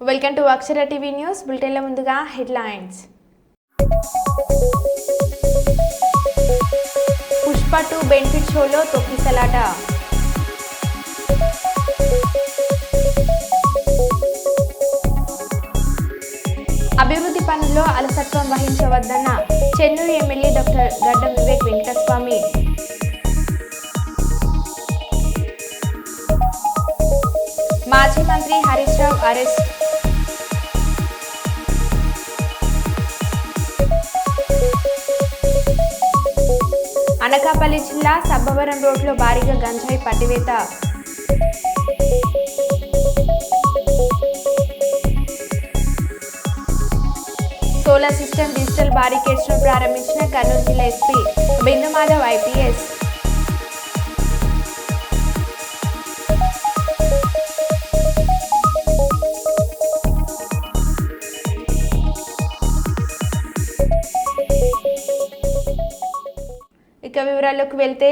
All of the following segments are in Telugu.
Welcome to Akshara TV news బులెటిన్ల ముందుగా హెడ్లైన్స్. పుష్ప 2 బెనిఫిట్ షోలో తొక్కిసలాట. అభివృద్ధి పనుల్లో అలసత్వం వహించవద్దన్న చెన్నూరు ఎమ్మెల్యే డాక్టర్ గడ్డం వివేక్ వెంకటస్వామి. మాజీ మంత్రి హరీష్ రావు అరెస్ట్. అనకాపల్లి జిల్లా సబ్బవరం రోడ్లో భారీగా గంజాయి పట్టివేత. సోలార్ సిస్టమ్ డిజిటల్ బారికేడ్స్ ను ప్రారంభించిన కర్నూలు జిల్లా ఎస్పీ బిందు మాధవ్ ఐపీఎస్. ఇక వివరాల్లోకి వెళ్తే,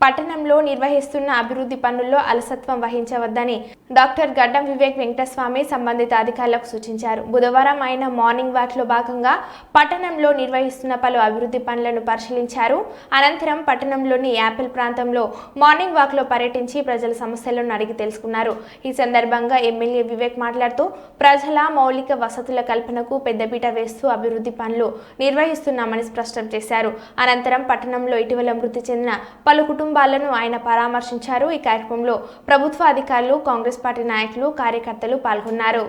పట్టణంలో నిర్వహిస్తున్న అభివృద్ధి పనుల్లో అలసత్వం వహించవద్దని డాక్టర్ గడ్డం వివేక్ వెంకటస్వామి సంబంధిత అధికారులకు సూచించారు. బుధవారం ఆయన మార్నింగ్ వాక్లో భాగంగా పట్టణంలో నిర్వహిస్తున్న పలు అభివృద్ధి పనులను పరిశీలించారు. అనంతరం పట్టణంలోని యాపిల్ ప్రాంతంలో మార్నింగ్ వాక్లో పర్యటించి ప్రజల సమస్యలను అడిగి తెలుసుకున్నారు. ఈ సందర్భంగా ఎమ్మెల్యే వివేక్ మాట్లాడుతూ ప్రజల మౌలిక వసతుల కల్పనకు పెద్దపీట వేస్తూ అభివృద్ధి పనులు నిర్వహిస్తున్నామని స్పష్టం చేశారు. అనంతరం పట్టణంలో ఇటీవల మృతి చెందిన పలు కుటుంబాలను ఆయన పరామర్శించారు. ఈ కార్యక్రమంలో ప్రభుత్వ అధికారులు, కాంగ్రెస్ పార్టీ నాయకులు, కార్యకర్తలు పాల్గొన్నారు.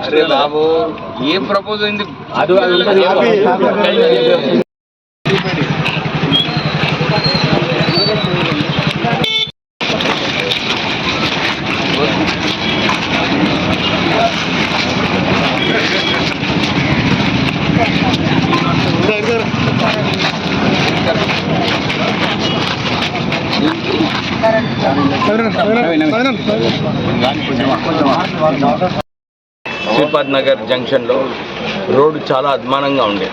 अरे बाबू ये प्रपोज अయింది శ్రీపాద్ నగర్ జంక్షన్లో రోడ్డు చాలా అధ్వానంగా ఉండే,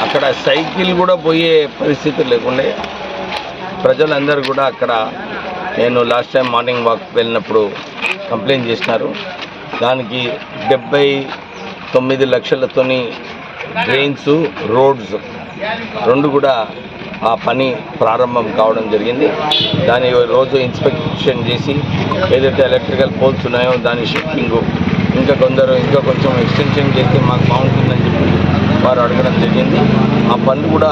అక్కడ సైకిల్ కూడా పోయే పరిస్థితి లేకుండే. ప్రజలందరూ కూడా అక్కడ, నేను లాస్ట్ టైం మార్నింగ్ వాక్ వెళ్ళినప్పుడు కంప్లైంట్ చేసినారు. దానికి 79 లక్షలతోని డ్రైన్స్, రోడ్స్ రెండు కూడా ఆ పని ప్రారంభం కావడం జరిగింది. దాని రోజు ఇన్స్పెక్షన్ చేసి ఏదైతే ఎలక్ట్రికల్ పోల్స్ ఉన్నాయో దాని షిఫ్టింగు ఇంకా కొంచెం ఎక్స్టెన్షన్ చేస్తే మాకు బాగుంటుందని చెప్పి వారు అడగడం జరిగింది. ఆ పనులు కూడా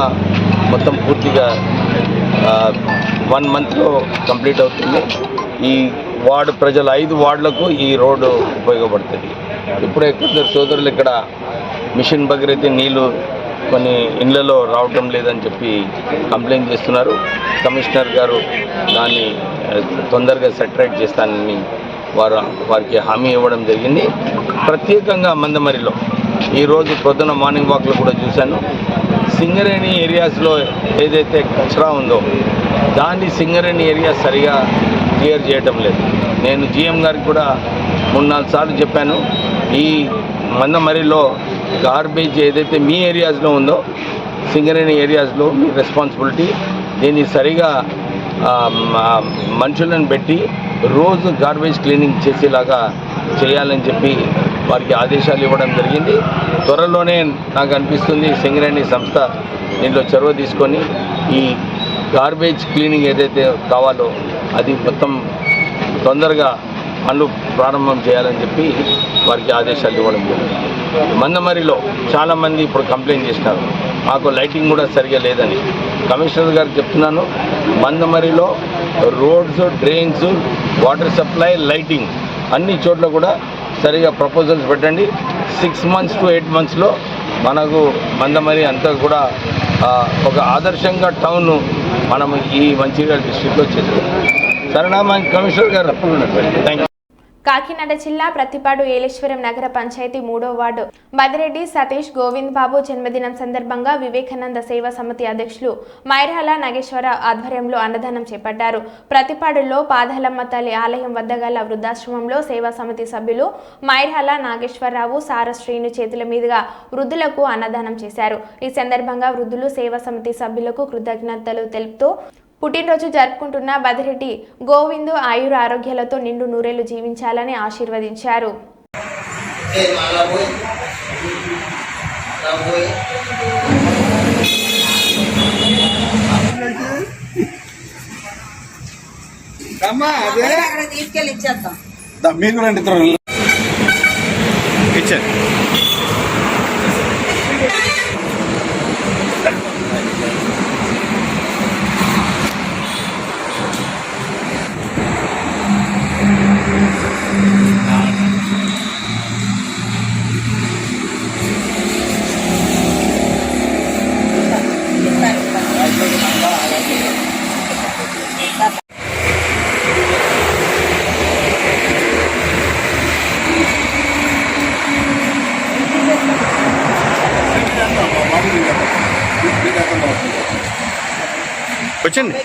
మొత్తం పూర్తిగా 1 మంత్లో కంప్లీట్ అవుతుంది. ఈ వార్డు ప్రజలు 5 వార్డులకు ఈ రోడ్డు ఉపయోగపడుతుంది. ఇప్పుడే కొందరు సోదరులు ఇక్కడ మిషన్ భగీరథ నీళ్లు కొన్ని ఇళ్లలో రావటం లేదని చెప్పి కంప్లైంట్ చేస్తున్నారు. కమిషనర్ గారు దాన్ని తొందరగా సెటరేట్ చేస్తానని వారికి హామీ ఇవ్వడం జరిగింది. ప్రత్యేకంగా మందమరిలో ఈరోజు పొద్దున మార్నింగ్ వాక్లో కూడా చూశాను. సింగరేణి ఏరియాస్లో ఏదైతే కచరా ఉందో దాన్ని సింగరేణి ఏరియా సరిగా క్లియర్ చేయటం లేదు. నేను జీఎం గారికి కూడా 3-4 సార్లు చెప్పాను, ఈ మందమరిలో గార్బేజ్ ఏదైతే మీ ఏరియాస్లో ఉందో సింగరేణి ఏరియాస్లో మీ రెస్పాన్సిబిలిటీ, దీన్ని సరిగా మనుషులను పెట్టి రోజు గార్బేజ్ క్లీనింగ్ చేసేలాగా చేయాలని చెప్పి వారికి ఆదేశాలు ఇవ్వడం జరిగింది. త్వరలోనే నాకు అనిపిస్తుంది సింగరేణి సంస్థ దీంట్లో చొరవ తీసుకొని ఈ గార్బేజ్ క్లీనింగ్ ఏదైతే కావాలో అది మొత్తం తొందరగా పనులు ప్రారంభం చేయాలని చెప్పి వారికి ఆదేశాలు ఇవ్వడం జరిగింది. మందమరిలో చాలామంది ఇప్పుడు కంప్లైంట్ చేసినారు, మాకు లైటింగ్ కూడా సరిగా లేదని. కమిషనర్ గారికి చెప్తున్నాను, మందమరిలో roads, drains, water supply, lighting అన్ని చోట్ల కూడా సరిగా ప్రపోజల్స్ పెట్టండి. 6 months to 8 monthsలో మనకు మందమరి అంతా కూడా ఒక ఆదర్శంగా టౌన్ మనం ఈ మంచిర్యాల డిస్ట్రిక్ట్లో చేస్తాం. సరేనా కమిషనర్ గారు? Thank you. కాకినాడ జిల్లా ప్రతిపాడు ఏలేశ్వరం నగర పంచాయతీ 3వ వార్డు బదిరెడ్డి సతీష్ గోవింద్ బాబు జన్మదినం సందర్భంగా వివేకానంద సేవా సమితి అధ్యక్షులు మైర్హాల నాగేశ్వర ఆధ్వర్యంలో అన్నదానం చేపట్టారు. ప్రతిపాడులో పాదాలమ్మ తల్లి ఆలయం వద్ద గల వృద్ధాశ్రమంలో సేవా సమితి సభ్యులు మైర్హాల నాగేశ్వరరావు సారశ్రీను చేతుల మీదుగా వృద్ధులకు అన్నదానం చేశారు. ఈ సందర్భంగా వృద్ధులు సేవా సమితి సభ్యులకు కృతజ్ఞతలు తెలుపుతూ పుట్టినరోజు జరుపుకుంటున్న బదిరెడ్డి గోవిందు ఆయుర ఆరోగ్యాలతో నిండు నూరేళ్లు జీవించాలని ఆశీర్వదించారు. వచ్చండి.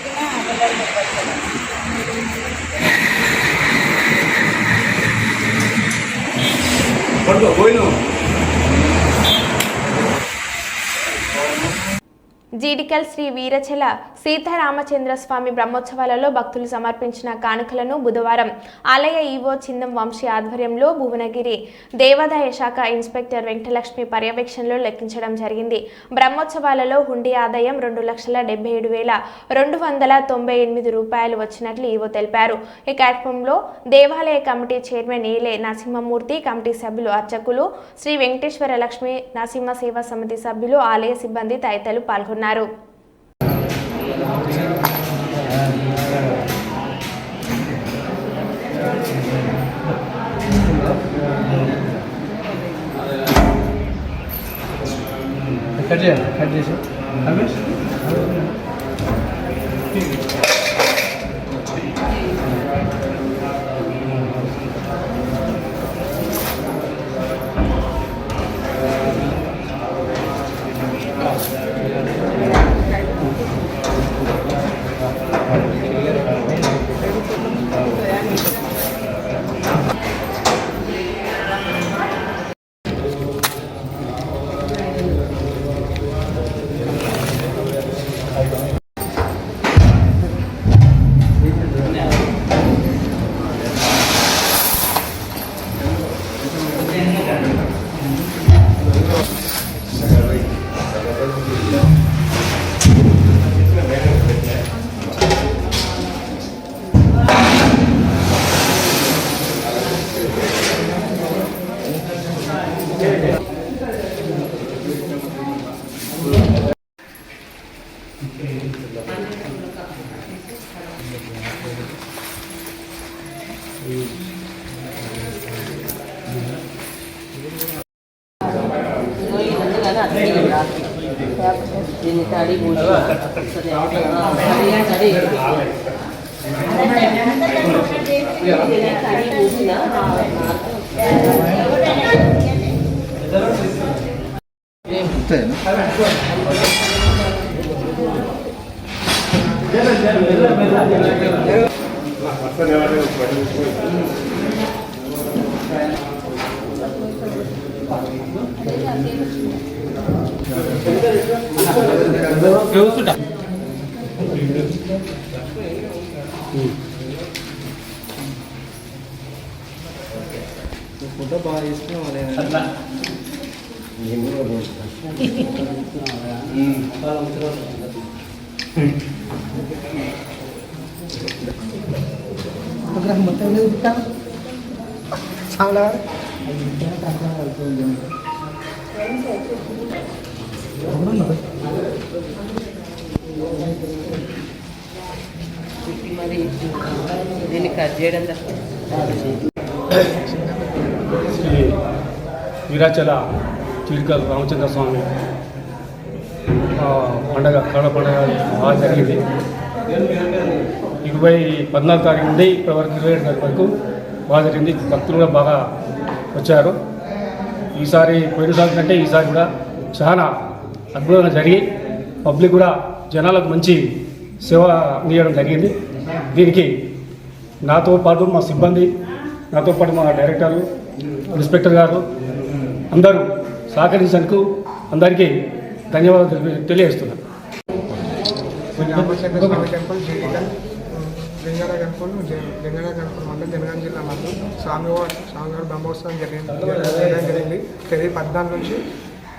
జీడికల్ శ్రీ వీరచల సీతారామచంద్ర స్వామి బ్రహ్మోత్సవాలలో భక్తులు సమర్పించిన కానుకలను బుధవారం ఆలయ ఈవో చిందం వంశీ ఆధ్వర్యంలో భువనగిరి దేవాదాయ శాఖ ఇన్స్పెక్టర్ వెంకటలక్ష్మి పర్యవేక్షణలో లెక్కించడం జరిగింది. బ్రహ్మోత్సవాలలో హుండీ ఆదాయం 2,77,298 రూపాయలు వచ్చినట్లు ఈవో తెలిపారు. ఈ కార్యక్రమంలో దేవాలయ కమిటీ చైర్మన్ ఏలే నరసింహమూర్తి, కమిటీ సభ్యులు, అర్చకులు, శ్రీ వెంకటేశ్వర లక్ష్మి నరసింహ సేవా సమితి సభ్యులు, ఆలయ సిబ్బంది తదితరులు పాల్గొన్నారు. కట్ చేసి ఫోటో బాగా తీసుకున్నాం. మొత్తం చాలా మరి దీన్ని కట్ చేయడం వీరాచల జీడికల్ రామచంద్ర స్వామి పండగ కళ పండగ బాగా జరిగింది. 14 తారీఖు నుండి ఇప్పటివరకు 27 తారీఖు వరకు బాగా జరిగింది. భక్తులు కూడా బాగా వచ్చారు. ఈసారి పోయినసారి కంటే ఈసారి కూడా చాలా అద్భుతంగా జరిగి పబ్లిక్ కూడా జనాలకు మంచి సేవ అందించడం జరిగింది. దీనికి నాతో పాటు మా సిబ్బంది, నాతో పాటు మా డైరెక్టర్లు, ఇన్స్పెక్టర్ గారు అందరూ సహకరించేందుకు అందరికీ ధన్యవాదాలు తెలియజేస్తున్నాను. రామచంద్ర స్వామి టెంపుల్ జీవితం లింగాల గణపూర్ మండలం జనగాం జిల్లా మండలం స్వామివారి బ్రహ్మోత్సవం జరిగింది. తేదీ 14 నుంచి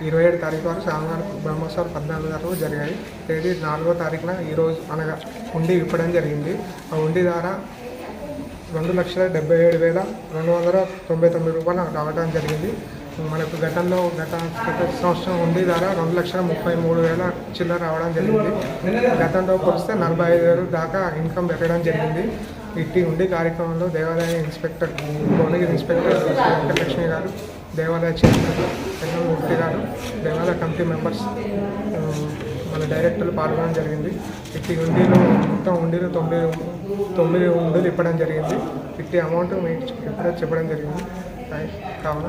27 తారీఖు వరకు స్వామివారి బ్రహ్మోత్సవాలు 14 వరకు జరిగాయి. తేదీ 4వ తారీఖున ఈరోజు అనగా హుండీ విప్పడం జరిగింది. ఆ హుండీ ద్వారా 2,77,299 రూపాయలు రావడం జరిగింది. మనకు గత సంవత్సరం హుండీ ద్వారా 2,33,000 చిల్లర రావడం జరిగింది. గతంలో పోలిస్తే 45,000 దాకా ఇన్కమ్ పెట్టడం జరిగింది. ఇట్టి హుండీ కార్యక్రమంలో దేవాలయ ఇన్స్పెక్టర్ భువనగిరి ఇన్స్పెక్టర్ వెంకటలక్ష్మి గారు, దేవాలయ చైర్మన్ వెంకటమూర్తి గారు, దేవాలయ కమిటీ మెంబర్స్, మన డైరెక్టర్లు పాల్గొనడం జరిగింది. ఇట్టి హుండీలో మొత్తం హుండీలు 9 హుండీలు ఇప్పడం జరిగింది. ఇట్టి అమౌంట్ మీకు ఇప్పుడే చెప్పడం జరిగింది. కావున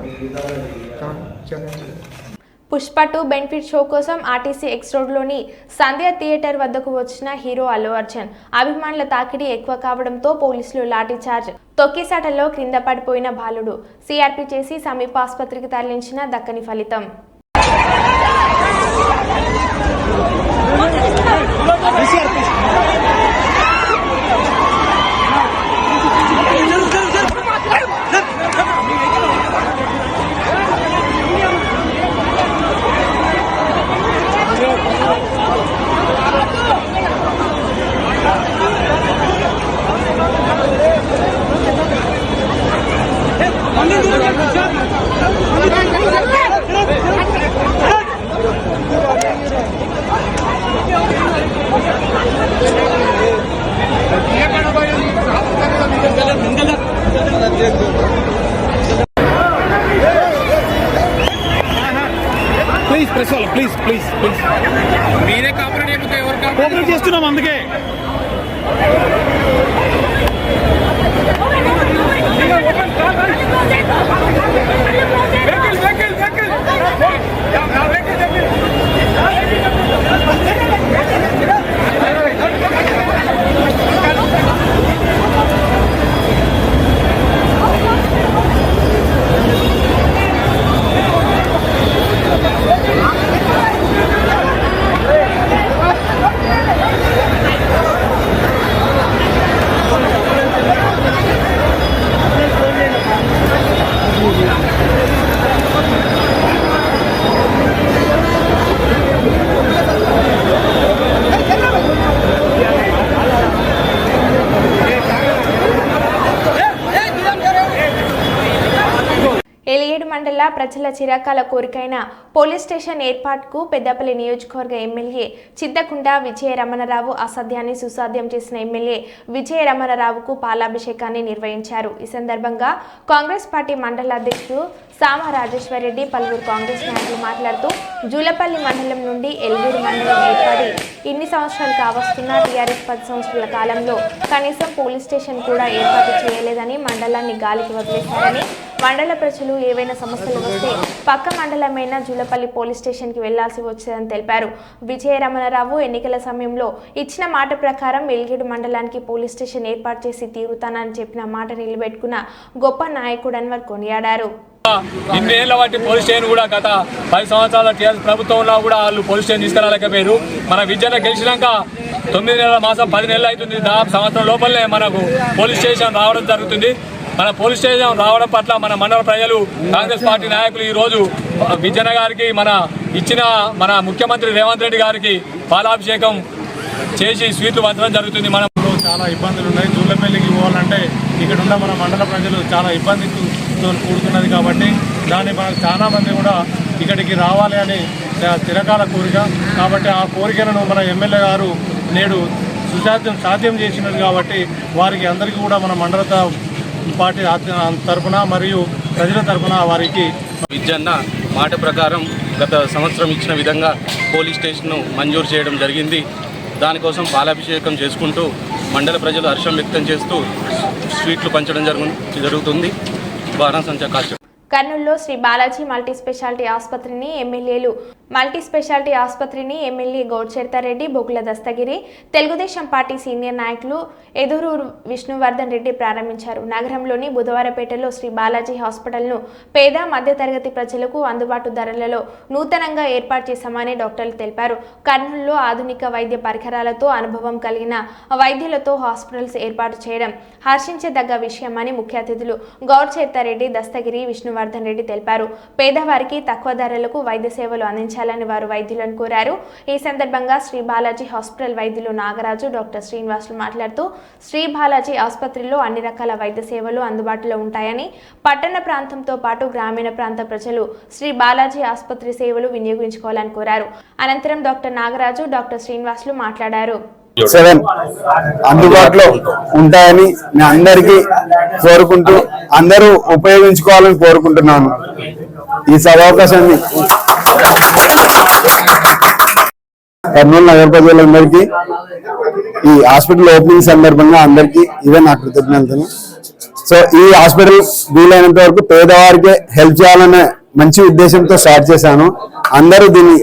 పుష్ప 2 బెనిఫిట్ షో కోసం ఆర్టీసీ ఎక్స్ రోడ్లోని సంధ్య థియేటర్ వద్దకు వచ్చిన హీరో అల్లు అర్జున్ అభిమానుల తాకిడి ఎక్కువ కావడంతో పోలీసులు లాఠీ చార్జ్, తొక్కిసాటలో క్రింద పడిపోయిన బాలుడు సిఆర్పి చేసి సమీప ఆసుపత్రికి తరలించిన దక్కని ఫలితం. ప్లీజ్ మీరే కోఆపరేట్ చేస్తున్నాం అందుకే. మండల ప్రజల చిరకాల కోరికైన పోలీస్ స్టేషన్ ఏర్పాటుకు పెద్దపల్లి నియోజకవర్గ ఎమ్మెల్యే చింతకుంట విజయ రమణరావు అసాధ్యాన్ని సుసాధ్యం చేసిన ఎమ్మెల్యే విజయ రమణరావుకు పాలాభిషేకాన్ని నిర్వహించారు. ఈ సందర్భంగా కాంగ్రెస్ పార్టీ మండల అధ్యక్షుడు సామ రాజేశ్వర్ రెడ్డి పలువురు కాంగ్రెస్ నాయకులు మాట్లాడుతూ జూలపల్లి మండలం నుండి ఎల్గూరు మండలం ఏర్పడి ఇన్ని సంవత్సరాలు కావస్తున్న టీఆర్ఎస్ 10 సంవత్సరాల కాలంలో కనీసం పోలీస్ స్టేషన్ కూడా ఏర్పాటు చేయలేదని, మండలాన్ని గాలికి వదిలేశారని, మండల ప్రజలు ఏవైనా సమస్యలు వస్తే పక్క మండలమైన జూలపల్లి పోలీస్ స్టేషన్కి వెళ్లాల్సి వచ్చేదని తెలిపారు. విజయ రమణరావు ఎన్నికల సమయంలో ఇచ్చిన మాట ప్రకారం వెల్గేడు మండలానికి పోలీస్ స్టేషన్ ఏర్పాటు చేసి తీరుతానని చెప్పిన మాట నిలబెట్టుకున్న గొప్ప నాయకుడని వారు కొనియాడారు. ఇన్నేళ్ల వాటి పోలీస్ స్టేషన్ కూడా గత 10 సంవత్సరాల టీఆర్ఎస్ ప్రభుత్వంలో కూడా వాళ్ళు పోలీస్ స్టేషన్ తీసుకురాలేకపోయారు. మన విజయన గెలిచినాక 9 నెలల మాసం 10 నెలలు అవుతుంది. దాదాపు సంవత్సరం లోపలనే మనకు పోలీస్ స్టేషన్ రావడం జరుగుతుంది. మన పోలీస్ స్టేషన్ రావడం పట్ల మన మండల ప్రజలు, కాంగ్రెస్ పార్టీ నాయకులు ఈరోజు విజయన గారికి మన ముఖ్యమంత్రి రేవంత్ రెడ్డి గారికి పాలాభిషేకం చేసి స్వీట్లు పంచడం జరుగుతుంది. మనం చాలా ఇబ్బందులు ఉన్నాయి. జూలపల్లికి పోవాలంటే ఇక్కడ ఉన్న మన మండల ప్రజలు చాలా ఇబ్బందితో కూడుతున్నది కాబట్టి దాన్ని మనకు చాలా మంది కూడా ఇక్కడికి రావాలి అని చిరకాల కోరిక. కాబట్టి ఆ కోరికలను మన ఎమ్మెల్యే గారు నేడు సాధ్యం చేసినది కాబట్టి వారికి అందరికీ కూడా మన మండల పార్టీ తరఫున మరియు ప్రజల తరఫున వారికి విజయన్న మాట ప్రకారం గత సంవత్సరం ఇచ్చిన విధంగా పోలీస్ స్టేషన్ను మంజూరు చేయడం జరిగింది. దానికోసం పాలాభిషేకం చేసుకుంటూ మండల ప్రజలు హర్షం వ్యక్తం చేస్తూ స్వీట్లు పంచడం జరుగుతుంది. బాణాసంచా కాల్చడం. కర్నూలులో శ్రీ బాలాజీ మల్టీ స్పెషాలిటీ ఆసుపత్రిని ఎమ్మెల్యే గౌడ్చెర్తారెడ్డి, బొగుల దస్తగిరి, తెలుగుదేశం పార్టీ సీనియర్ నాయకులు ఎదురూరు విష్ణువర్ధన్ రెడ్డి ప్రారంభించారు. నగరంలోని బుధవారపేటలో శ్రీ బాలాజీ హాస్పిటల్ను పేద మధ్యతరగతి ప్రజలకు అందుబాటు ధరలలో నూతనంగా ఏర్పాటు చేశామని డాక్టర్లు తెలిపారు. కర్నూలులో ఆధునిక వైద్య పరికరాలతో అనుభవం కలిగిన వైద్యులతో హాస్పిటల్స్ ఏర్పాటు చేయడం హర్షించదగ్గ విషయమని ముఖ్య అతిథులు గౌడ్చెర్తారెడ్డి, దస్తగిరి, విష్ణువర్ధన్ రెడ్డి తెలిపారు. పేదవారికి తక్కువ ధరలకు వైద్య సేవలు అందించాలని వారు వైద్యులను కోరారు. ఈ సందర్భంగా శ్రీ బాలాజీ హాస్పిటల్ వైద్యులు నాగరాజు, డాక్టర్ శ్రీనివాసులు మాట్లాడుతూ శ్రీ బాలాజీ ఆసుపత్రిలో అన్ని రకాల వైద్య సేవలు అందుబాటులో ఉంటాయని, పట్టణ ప్రాంతంతో పాటు గ్రామీణ ప్రాంత ప్రజలు శ్రీ బాలాజీ ఆసుపత్రి సేవలు వినియోగించుకోవాలని కోరారు. అనంతరం డాక్టర్ నాగరాజు, డాక్టర్ శ్రీనివాసులు మాట్లాడారు. 7 అందుబాటులో ఉంటాయని నేను అందరికీ కోరుకుంటూ అందరూ ఉపయోగించుకోవాలని కోరుకుంటున్నాను. ఈ సదవకాశాన్ని కర్నూలు నగర ప్రజలందరికీ ఈ హాస్పిటల్ ఓపెనింగ్ సందర్భంగా అందరికీ ఇవే నా కృతజ్ఞతలు. సో ఈ హాస్పిటల్ వీలైనంత వరకు పేదవారికే హెల్ప్ చేయాలనే మంచి ఉద్దేశంతో స్టార్ట్ చేశాను. అందరూ దీన్ని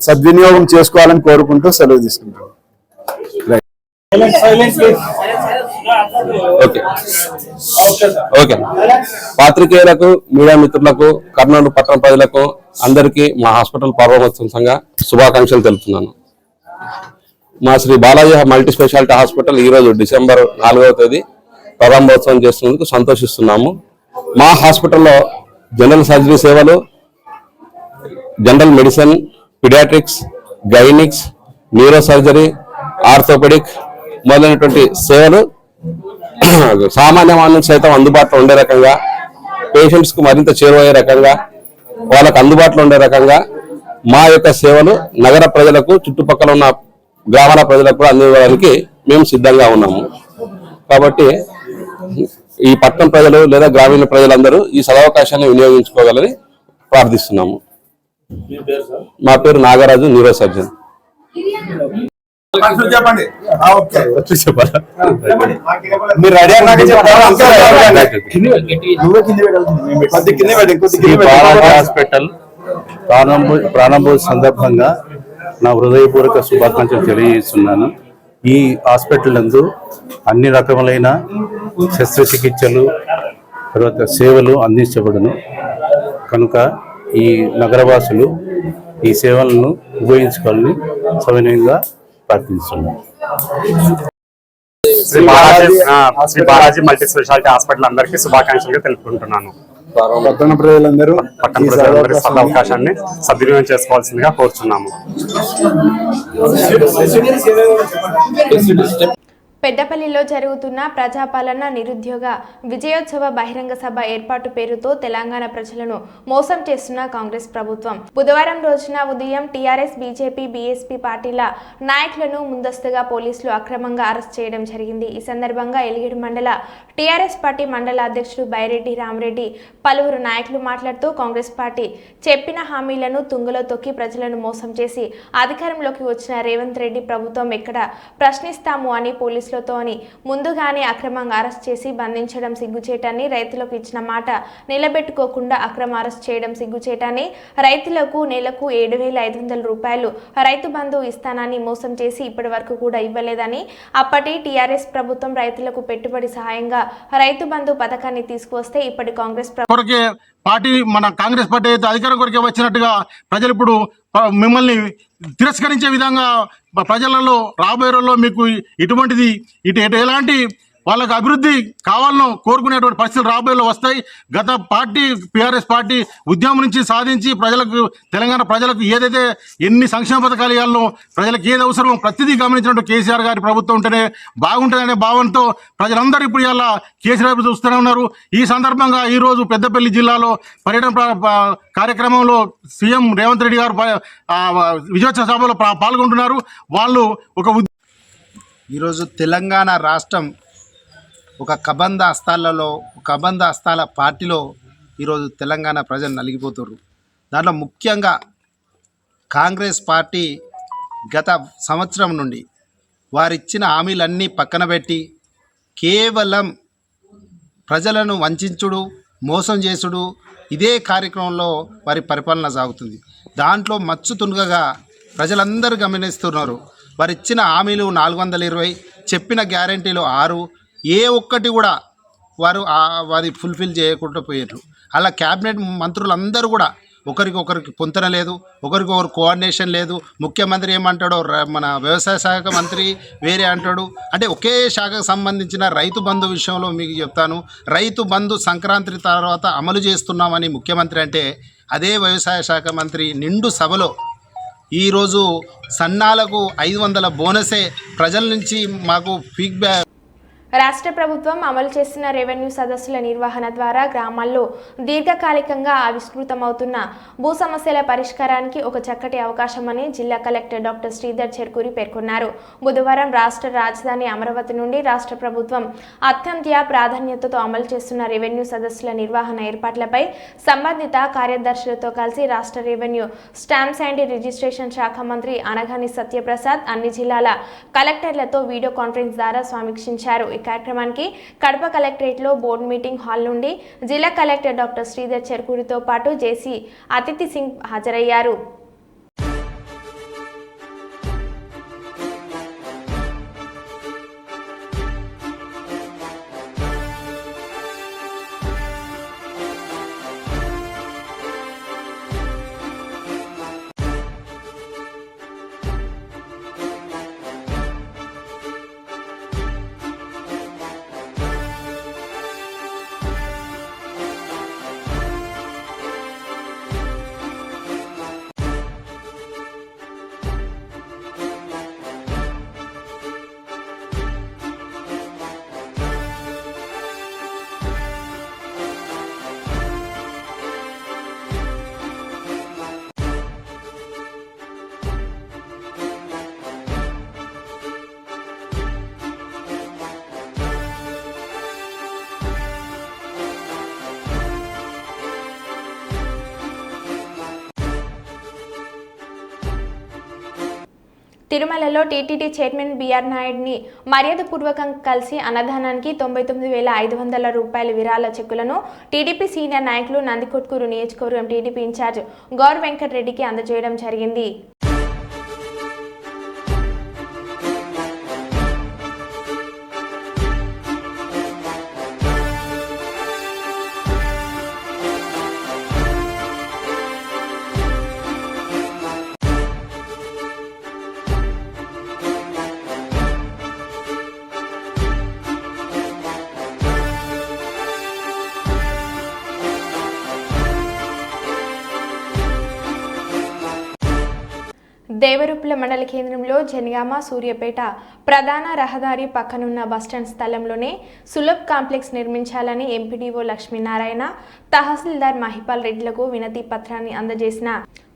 సద్వినియోగం చేసుకోవాలని కోరుకుంటూ సెలవు తీసుకుంటాను. ఓకే. పాత్రికేయులకు, మీడియా మిత్రులకు, కర్నూలు పట్టణ ప్రజలకు అందరికీ మా హాస్పిటల్ ప్రారంభోత్సవంగా శుభాకాంక్షలు తెలుపుతున్నాను. మా Shri Balaji multi speciality hospital ఈరోజు డిసెంబర్ 4వ తేదీ ప్రారంభోత్సవం చేస్తున్నందుకు సంతోషిస్తున్నాము. మా హాస్పిటల్లో జనరల్ సర్జరీ సేవలు, general medicine, paediatrics, gynaecs, neuro surgery, orthopaedic మొదలైనటువంటి సేవలు సామాన్య మానవులకు సైతం అందుబాటులో ఉండే రకంగా, పేషెంట్స్కు మరింత చేరువయ్యే రకంగా, వాళ్ళకు అందుబాటులో ఉండే రకంగా మా యొక్క సేవలు నగర ప్రజలకు, చుట్టుపక్కల ఉన్న గ్రామాల ప్రజలకు కూడా అందించడానికి మేము సిద్ధంగా ఉన్నాము. కాబట్టి ఈ పట్టణ ప్రజలు లేదా గ్రామీణ ప్రజలందరూ ఈ సదవకాశాన్ని వినియోగించుకోగలని ప్రార్థిస్తున్నాము. మా పేరు నాగరాజు, న్యూరో సర్జన్. హాస్పిటల్ ప్రారంభోత్సవ సందర్భంగా నా హృదయపూర్వక శుభాకాంక్షలు తెలియజేస్తున్నాను. ఈ హాస్పిటల్ నందు అన్ని రకములైన శస్త్రచికిత్సలు, తర్వాత సేవలు అందించబడును. కనుక ఈ నగరవాసులు ఈ సేవలను ఉపయోగించుకోవాలని సవినయంగా ప్రార్థిస్తున్నాను. Shri Balaji multi speciality hospital అందరికీ శుభాకాంక్షలుగా తెలుపుకుంటున్నాను. పట్టణ ప్రజలందరూ అవకాశాన్ని సద్వినియోగం చేసుకోవాల్సిందిగా కోరుచున్నాము. పెద్దపల్లిలో జరుగుతున్న ప్రజాపాలన నిరుద్యోగ విజయోత్సవ బహిరంగ సభ ఏర్పాటు పేరుతో తెలంగాణ ప్రజలను మోసం చేస్తున్న కాంగ్రెస్ ప్రభుత్వం బుధవారం రోజున ఉదయం టీఆర్ఎస్, బీజేపీ, బీఎస్పీ పార్టీల నాయకులను ముందస్తుగా పోలీసులు అక్రమంగా అరెస్ట్ చేయడం జరిగింది. ఈ సందర్భంగా ఎలిగేడు మండల టీఆర్ఎస్ పార్టీ మండల అధ్యక్షుడు బైరెడ్డి రామరెడ్డి పలువురు నాయకులు మాట్లాడుతూ కాంగ్రెస్ పార్టీ చెప్పిన హామీలను తుంగలో తొక్కి ప్రజలను మోసం చేసి అధికారంలోకి వచ్చిన రేవంత్ రెడ్డి ప్రభుత్వం ఎక్కడ ప్రశ్నిస్తాము అని పోలీసులతో ముందుగానే అక్రమంగా అరెస్ట్ చేసి బంధించడం సిగ్గుచేటని, రైతులకు ఇచ్చిన మాట నిలబెట్టుకోకుండా అక్రమ అరెస్ట్ చేయడం సిగ్గుచేటని, రైతులకు నెలకు 7,500 రూపాయలు రైతు బంధు ఇస్తానని మోసం చేసి ఇప్పటి వరకు కూడా ఇవ్వలేదని, అప్పటి టీఆర్ఎస్ ప్రభుత్వం రైతులకు పెట్టుబడి సహాయంగా రైతు బంధు పథకాన్ని తీసుకువస్తే ఇప్పటి కాంగ్రెస్ పార్టీ మన కాంగ్రెస్ పార్టీ అయితే అధికారం కొరకే వచ్చినట్టుగా ప్రజలు ఇప్పుడు మిమ్మల్ని తిరస్కరించే విధంగా ప్రజలలో రాబోయే రోజుల్లో మీకు ఇటువంటిది ఎలాంటి వాళ్ళకు అభివృద్ధి కావాలనో కోరుకునేటువంటి పరిస్థితులు రాబోయేలో వస్తాయి. గత పార్టీ టీఆర్ఎస్ పార్టీ ఉద్యమం నుంచి సాధించి ప్రజలకు, తెలంగాణ ప్రజలకు ఏదైతే ఎన్ని సంక్షేమ పథకాలు ఇవ్వాలనో, ప్రజలకు ఏది అవసరమో ప్రతిదీ గమనించినట్టు కేసీఆర్ గారి ప్రభుత్వం ఉంటేనే బాగుంటుందనే భావంతో ప్రజలందరూ ఇప్పుడు ఇలా కేసీఆర్ చూస్తూనే ఉన్నారు. ఈ సందర్భంగా ఈరోజు పెద్దపల్లి జిల్లాలో పర్యటన కార్యక్రమంలో సీఎం రేవంత్ రెడ్డి గారు విజయోత్సవ సభలో పాల్గొంటున్నారు. వాళ్ళు ఈరోజు తెలంగాణ రాష్ట్రం ఒక కబంధ హస్తాల పార్టీలో ఈరోజు తెలంగాణ ప్రజలు నలిగిపోతున్నారు. దాంట్లో ముఖ్యంగా కాంగ్రెస్ పార్టీ గత సంవత్సరం నుండి వారిచ్చిన హామీలన్నీ పక్కన పెట్టి కేవలం ప్రజలను వంచుడు, మోసం చేసుడు ఇదే కార్యక్రమంలో వారి పరిపాలన సాగుతుంది. దాంట్లో మచ్చు తునుగగా ప్రజలందరూ గమనిస్తున్నారు. వారు ఇచ్చిన హామీలు 420, చెప్పిన గ్యారంటీలు 6, ఏ ఒక్కటి కూడా వారి ఫుల్ఫిల్ చేయకుండా పోయారు. అలా క్యాబినెట్ మంత్రులందరూ కూడా ఒకరికొకరికి పొంతన లేదు, ఒకరికొకరు కోఆర్డినేషన్ లేదు. ముఖ్యమంత్రి ఏమంటాడో మన వ్యవసాయ శాఖ మంత్రి వేరే అంటాడు. అంటే ఒకే శాఖకు సంబంధించిన రైతు బంధు విషయంలో మీకు చెప్తాను, రైతు బంధు సంక్రాంతి తర్వాత అమలు చేస్తున్నామని ముఖ్యమంత్రి అంటే, అదే వ్యవసాయ శాఖ మంత్రి నిండు సభలో ఈరోజు సన్నాలకు 500 బోనసే ప్రజల నుంచి మాకు ఫీడ్బ్యాక్. రాష్ట్ర ప్రభుత్వం అమలు చేస్తున్న రెవెన్యూ సదస్సుల నిర్వహణ ద్వారా గ్రామాల్లో దీర్ఘకాలికంగా ఆవిష్కృతమవుతున్న భూ సమస్యల పరిష్కారానికి ఒక చక్కటి అవకాశమని జిల్లా కలెక్టర్ డాక్టర్ శ్రీధర్ చెర్కూరి పేర్కొన్నారు. బుధవారం రాష్ట్ర రాజధాని అమరావతి నుండి రాష్ట్ర ప్రభుత్వం అత్యంత ప్రాధాన్యతతో అమలు చేస్తున్న రెవెన్యూ సదస్సుల నిర్వహణ ఏర్పాట్లపై సంబంధిత కార్యదర్శులతో కలిసి రాష్ట్ర రెవెన్యూ స్టాంప్స్ అండ్ రిజిస్ట్రేషన్ శాఖ మంత్రి అనగాని సత్యప్రసాద్ అన్ని జిల్లాల కలెక్టర్లతో వీడియో కాన్ఫరెన్స్ ద్వారా సమీక్షించారు. ఈ కార్యక్రమానికి కడప కలెక్టరేట్లో బోర్డు మీటింగ్ హాల్ నుండి జిల్లా కలెక్టర్ డాక్టర్ శ్రీధర్ చెర్కూరితో పాటు జేసీ అతిథి సింగ్ హాజరయ్యారు. తిరుమలలో టీటీడీ చైర్మన్ బిఆర్ నాయుడిని మర్యాదపూర్వకంగా కలిసి అన్నదానానికి 99,500 రూపాయల విరాళ చెక్కులను టీడీపీ సీనియర్ నాయకులు నందికొట్కూరు నియోజకవర్గం టీడీపీ ఇన్ఛార్జ్ గౌర్ వెంకటరెడ్డికి అందజేయడం జరిగింది. దేవరుప్పుల మండల కేంద్రంలో జనగామ సూర్యాపేట ప్రధాన రహదారి పక్కనున్న బస్టాండ్ స్థలంలోనే సులభ్ కాంప్లెక్స్ నిర్మించాలని ఎంపీడీఓ లక్ష్మీనారాయణ తహసీల్దార్ మహిపాల్ రెడ్డిలకు వినతి పత్రాన్ని అందజేసిన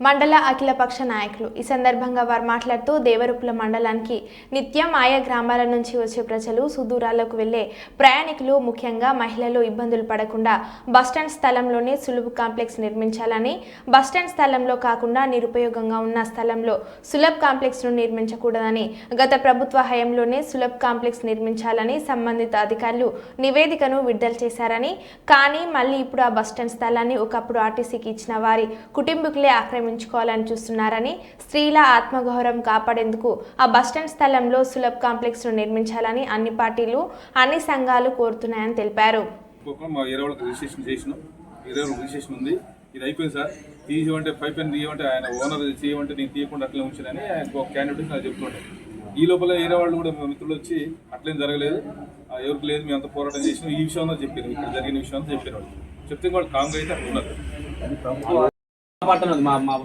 మండల అఖిలపక్ష నాయకులు. ఈ సందర్భంగా వారు మాట్లాడుతూ దేవరుప్పుల మండలానికి నిత్యం ఆయా గ్రామాల నుంచి వచ్చే ప్రజలు సుదూరాలకు వెళ్లే ప్రయాణికులు ముఖ్యంగా మహిళలు ఇబ్బందులు పడకుండా బస్టాండ్ స్థలంలోనే సులభ్ కాంప్లెక్స్ నిర్మించాలని, బస్టాండ్ స్థలంలో కాకుండా నిరుపయోగంగా ఉన్న స్థలంలో సులభ్ కాంప్లెక్స్ ను నిర్మించకూడదని, గత ప్రభుత్వ హయాంలోనే సులభ్ కాంప్లెక్స్ నిర్మించాలని సంబంధిత అధికారులు నివేదికను విడుదల చేశారని, కానీ మళ్ళీ ఇప్పుడు ఆ బస్టాండ్ స్థలాన్ని ఒకప్పుడు ఆర్టీసీకి ఇచ్చిన వారి కుటుంబీకులే ఆక్రమించుకోవాలని చూస్తున్నారని, స్త్రీల ఆత్మగౌరవం కాపాడేందుకు ఆ బస్టాండ్ స్థలంలో సులభ్ కాంప్లెక్స్ ను నిర్మించాలని అన్ని పార్టీలు అన్ని సంఘాలు కోరుతున్నాయని తెలిపారు. ఇది అయిపోయింది సార్, తీయమంటే పైప్ అని తీయమంటే ఆయన ఓనర్ చేయమంటే నేను తీయకుండా అట్లే ఉంచానని ఆయన ఒక క్యాండిడేట్ నాకు చెప్తుంటాను. ఈ లోపల వేరే వాళ్ళు కూడా మిత్రులు వచ్చి అట్లేం జరగలేదు, ఎవరికి లేదు, మేము అంత పోరాటం చేసినాం, ఈ విషయం అంతా చెప్పారు, ఇక్కడ జరిగిన విషయం అంతా చెప్పారు. వాళ్ళు చెప్తే వాళ్ళు కాంగ్రెస్ అయితే అట్లా ఉన్నారు.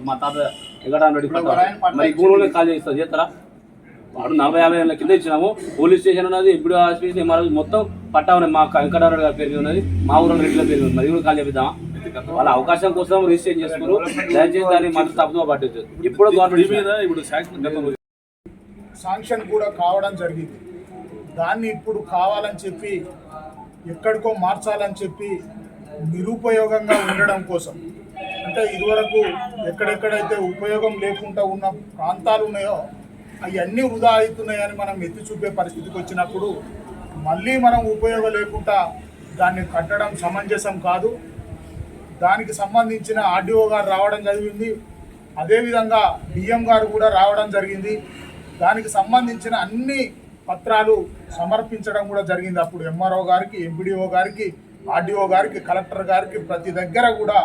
మా తాత ఎక్కడ కాల్ చేస్తారు చేస్తారా? వాడు 40-50 ఏళ్ళ కింద ఇచ్చినాము. పోలీస్ స్టేషన్ ఉన్నది, ఇప్పుడు హాస్పిటల్ ఎంఆర్ఓ మొత్తం పట్టా ఉన్నాయి. మా వెంకటరావు గారి పేరు ఉన్నది, మా ఊళ్ళో రెడ్డిల పేరు ఉంది. మరి కూడా కాల్ చేద్దామా? వాళ్ళ అవకాశం కోసం రిజిస్ట్రేషన్ చేసుకున్నారు. దయచేసి దాన్ని మాత్రం తప్పుగా పట్టించదు. ఇప్పుడు గవర్నమెంట్ మీద ఇప్పుడు శాంక్షన్ కూడా కావడం జరిగింది. దాన్ని ఇప్పుడు కావాలని చెప్పి ఎక్కడికో మార్చాలని చెప్పి నిరుపయోగంగా ఉండడం కోసం, అంటే ఇదివరకు ఎక్కడెక్కడైతే ఉపయోగం లేకుండా ఉన్న ప్రాంతాలు ఉన్నాయో అవన్నీ వృధా అవుతున్నాయని మనం ఎత్తి చూపే పరిస్థితికి వచ్చినప్పుడు మళ్ళీ మనం ఉపయోగం లేకుండా దాన్ని కట్టడం సమంజసం కాదు. దానికి సంబంధించిన ఆర్డీఓ గారు రావడం జరిగింది, అదేవిధంగా డిఎం గారు కూడా రావడం జరిగింది. దానికి సంబంధించిన అన్ని పత్రాలు సమర్పించడం కూడా జరిగింది. అప్పుడు ఎంఆర్ఓ గారికి, ఎంపీడీఓ గారికి, ఆర్డీఓ గారికి, కలెక్టర్ గారికి ప్రతి దగ్గర కూడా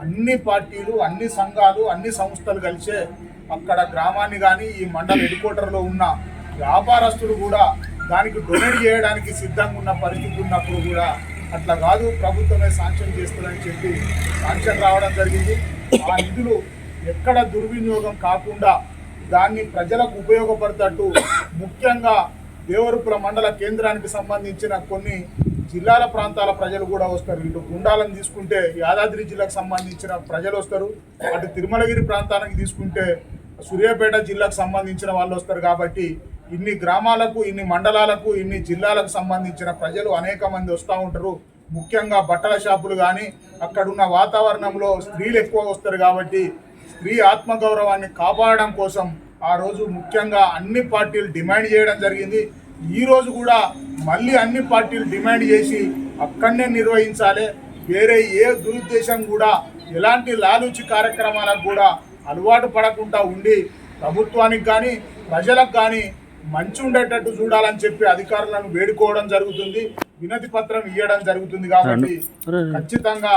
అన్ని పార్టీలు, అన్ని సంఘాలు, అన్ని సంస్థలు కలిసే అక్కడ గ్రామాన్ని కానీ ఈ మండల హెడ్ క్వార్టర్లో ఉన్న వ్యాపారస్తులు కూడా దానికి డొనేట్ చేయడానికి సిద్ధంగా ఉన్న పరిస్థితి ఉన్నప్పుడు కూడా అట్లా కాదు, ప్రభుత్వమే శాంక్షన్ చేస్తుందని చెప్పి శాంక్షన్ రావడం జరిగింది. ఆ నిధులు ఎక్కడ దుర్వినియోగం కాకుండా దాన్ని ప్రజలకు ఉపయోగపడేటట్టు ముఖ్యంగా దేవరుపుల మండల కేంద్రానికి సంబంధించిన కొన్ని జిల్లాల ప్రాంతాల ప్రజలు కూడా వస్తారు. ఇటు గుండాలను తీసుకుంటే యాదాద్రి జిల్లాకు సంబంధించిన ప్రజలు వస్తారు, అటు తిరుమలగిరి ప్రాంతానికి తీసుకుంటే సూర్యాపేట జిల్లాకు సంబంధించిన వాళ్ళు వస్తారు. కాబట్టి ఇన్ని గ్రామాలకు, ఇన్ని మండలాలకు, ఇన్ని జిల్లాలకు సంబంధించిన ప్రజలు అనేక మంది వస్తూ ఉంటారు. ముఖ్యంగా బట్టల షాపులు కానీ అక్కడున్న వాతావరణంలో స్త్రీలు ఎక్కువ వస్తారు. కాబట్టి స్త్రీ ఆత్మగౌరవాన్ని కాపాడడం కోసం ఆ రోజు ముఖ్యంగా అన్ని పార్టీలు డిమాండ్ చేయడం జరిగింది. ఈ రోజు కూడా మళ్ళీ అన్ని పార్టీలు డిమాండ్ చేసి అక్కడనే నిర్వహించాలి. వేరే ఏ దురుద్దేశం కూడా, ఎలాంటి లాలూచి కార్యక్రమాలకు కూడా అలవాటు పడకుండా ఉండి ప్రభుత్వానికి కానీ ప్రజలకు కానీ మంచి ఉండేటట్టు చూడాలని చెప్పి అధికారులను వేడుకోవడం జరుగుతుంది, వినతి పత్రం ఇవ్వడం జరుగుతుంది. కాబట్టి ఖచ్చితంగా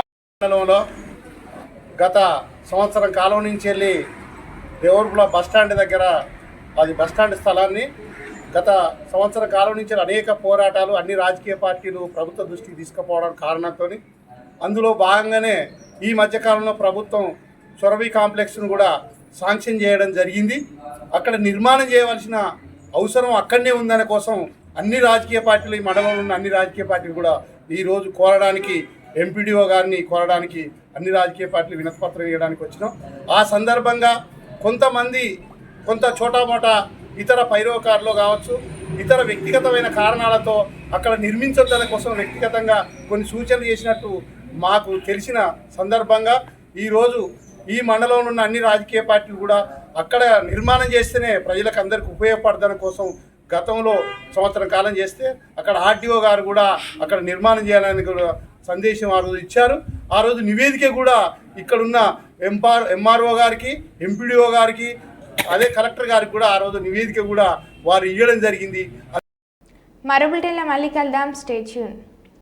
గత సంవత్సరం కాలం నుంచి వెళ్ళి దేవరుపుల బస్టాండ్ దగ్గర, అది బస్టాండ్ స్థలాన్ని గత సంవత్సర కాలం నుంచి అనేక పోరాటాలు అన్ని రాజకీయ పార్టీలు ప్రభుత్వ దృష్టికి తీసుకుపోవడం కారణంతో అందులో భాగంగానే ఈ మధ్యకాలంలో ప్రభుత్వం చొరవి కాంప్లెక్స్ను కూడా శాంక్షన్ చేయడం జరిగింది. అక్కడ నిర్మాణం చేయవలసిన అవసరం అక్కడనే ఉందనే కోసం అన్ని రాజకీయ పార్టీలు, ఈ మండలంలో ఉన్న అన్ని రాజకీయ పార్టీలు కూడా ఈరోజు కోరడానికి, ఎంపీడీఓ గారిని కోరడానికి అన్ని రాజకీయ పార్టీలు వినతిపత్రం ఇవ్వడానికి వచ్చినాం. ఆ సందర్భంగా కొంతమంది కొంత చోటామోటా ఇతర పైరోకారులు కావచ్చు, ఇతర వ్యక్తిగతమైన కారణాలతో అక్కడ నిర్మించొద్దనే కోసం వ్యక్తిగతంగా కొన్ని సూచనలు చేసినట్టు మాకు తెలిసిన సందర్భంగా ఈరోజు ఈ మండలంలో ఉన్న అన్ని రాజకీయ పార్టీలు కూడా అక్కడ నిర్మాణం చేస్తేనే ప్రజలకు అందరికీ ఉపయోగపడదనే కోసం గతంలో సంవత్సరం కాలం చేస్తే అక్కడ ఆర్డీఓ గారు కూడా అక్కడ నిర్మాణం చేయాలని కూడా సందేశం ఆ రోజు ఇచ్చారు. ఆ రోజు నివేదిక కూడా ఇక్కడున్న ఎంఆర్ఓ గారికి, ఎంపీడీఓ గారికి, అదే కలెక్టర్ గారికి కూడా ఆ రోజు నివేదిక కూడా వారు ఇవ్వడం జరిగింది. మరో బులెటిన్లో మళ్ళీ కలుద్దాం. Stay tune.